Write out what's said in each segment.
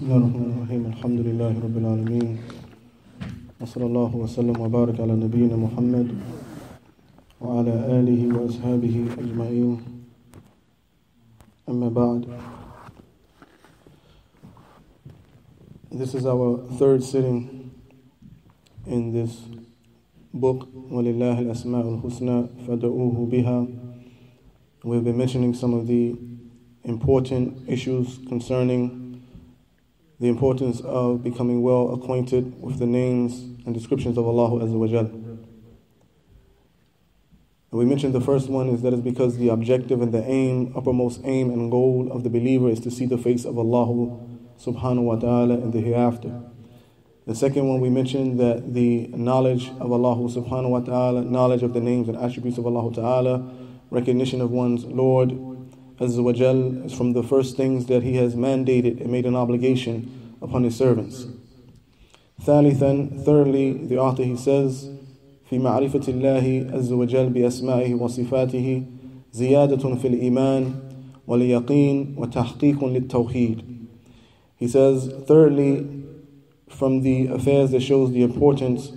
بسم الله الرحمن الرحيم الحمد لله رب العالمين وصلى الله وسلم وبارك على نبينا محمد وعلى آله وأصحابه أجمعين أما بعد. This is our third sitting in this book, وَلِلَّهِ الْأَسْمَاءُ الْحُسْنَى فَادْعُوهُ بِهَا. We've been mentioning some of the important issues concerning the importance of becoming well acquainted with the names and descriptions of Allah Azza wa Jal. And we mentioned the first one is that it's because the objective and the aim, uppermost aim and goal of the believer is to see the face of Allah subhanahu wa ta'ala in the hereafter. The second one we mentioned that the knowledge of Allah subhanahu wa ta'ala, knowledge of the names and attributes of Allah ta'ala, recognition of one's Lord Azza wa Jal is from the first things that He has mandated and made an obligation upon His servants. ثالثا, thirdly, the author he says, في معرفة الله عز وجل بأسمائه وصفاته زيادة في الإيمان واليقين وتحقيق للتوحيد. He says, thirdly, from the affairs that shows the importance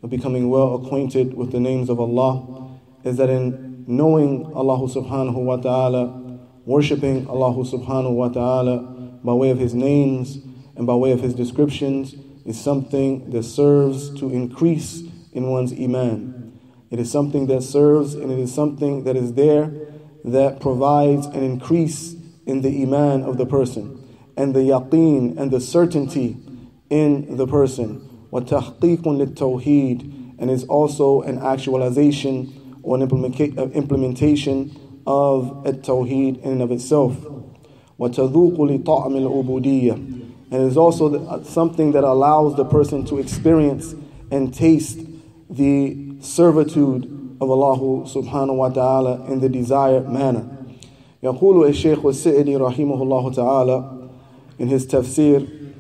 of becoming well acquainted with the names of Allah is that in knowing Allah subhanahu wa ta'ala, worshipping Allah subhanahu wa ta'ala by way of His names and by way of His descriptions is something that serves to increase in one's iman. It is something that serves and it is something that is there that provides an increase in the iman of the person and the yaqeen and the certainty in the person. وَتَحْقِيقٌ لِلتَّوْحِيد, and is also an actualization or an implementation of at-tawheed in and of itself. وَتَذُوقُ لِطَعْمِ الْعُبُودِيَّةِ, and is also something that allows the person to experience and taste the servitude of Allah subhanahu wa ta'ala in the desired manner. يقول الشيخ السعدي رحمه الله تعالى in his tafsir,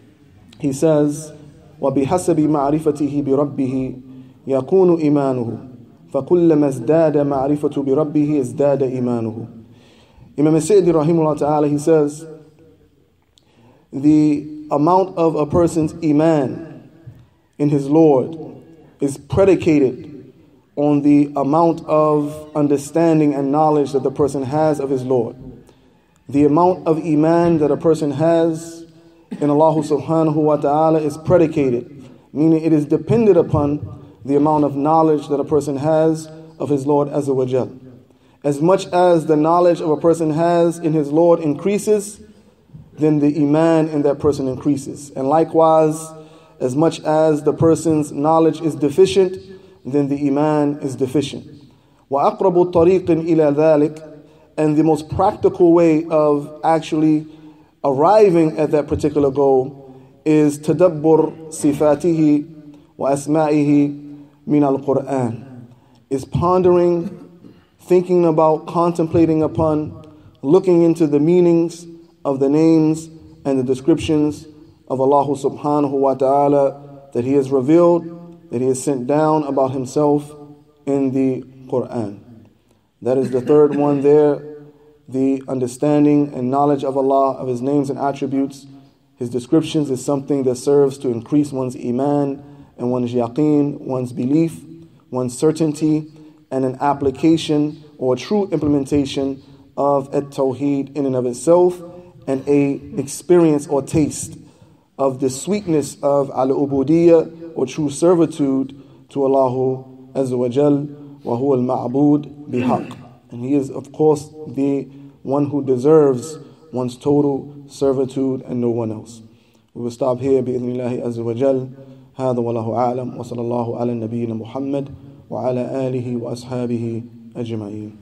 he says, وَبِحَسَبِ مَعْرِفَتِهِ بِرَبِّهِ يَكُونُ إِيمَانُهُ فَكُلَّمَا ازْدَادَ مَعْرِفَةُ بِرَبِّهِ ازْدَادَ إِيمَانُهُ. Imam al-Sa'di rahimahullah ta'ala, he says, the amount of a person's iman in his Lord is predicated on the amount of understanding and knowledge that the person has of his Lord. The amount of iman that a person has in Allah subhanahu wa ta'ala is predicated, meaning it is dependent upon the amount of knowledge that a person has of his Lord Azza wa Jal. As much as the knowledge of a person has in his Lord increases, then the iman in that person increases. And likewise, as much as the person's knowledge is deficient, then the iman is deficient. وَأَقْرَبُ طَرِيقٍ إِلَى ذَلِكَ, and the most practical way of actually arriving at that particular goal is تَدَبُّرْ صِفَاتِهِ وَأَسْمَائِهِ min al-Quran, is pondering, thinking about, contemplating upon, looking into the meanings of the names and the descriptions of Allah subhanahu wa ta'ala that He has revealed, that He has sent down about Himself in the Quran. That is the third one there, the understanding and knowledge of Allah, of His names and attributes. His descriptions is something that serves to increase one's iman and one's yaqeen, one's belief, one's certainty, and an application or a true implementation of at-tawheed in and of itself, and a experience or taste of the sweetness of al-ubudiyyah or true servitude to Allah Azza wa Jal, wa huwa al-ma'bud bihaq. And He is, of course, the one who deserves one's total servitude and no one else. We will stop here bi-idhnillahi Azza wa Jal. هذا والله أعلم وصلى الله على نبينا محمد وعلى آله وأصحابه أجمعين.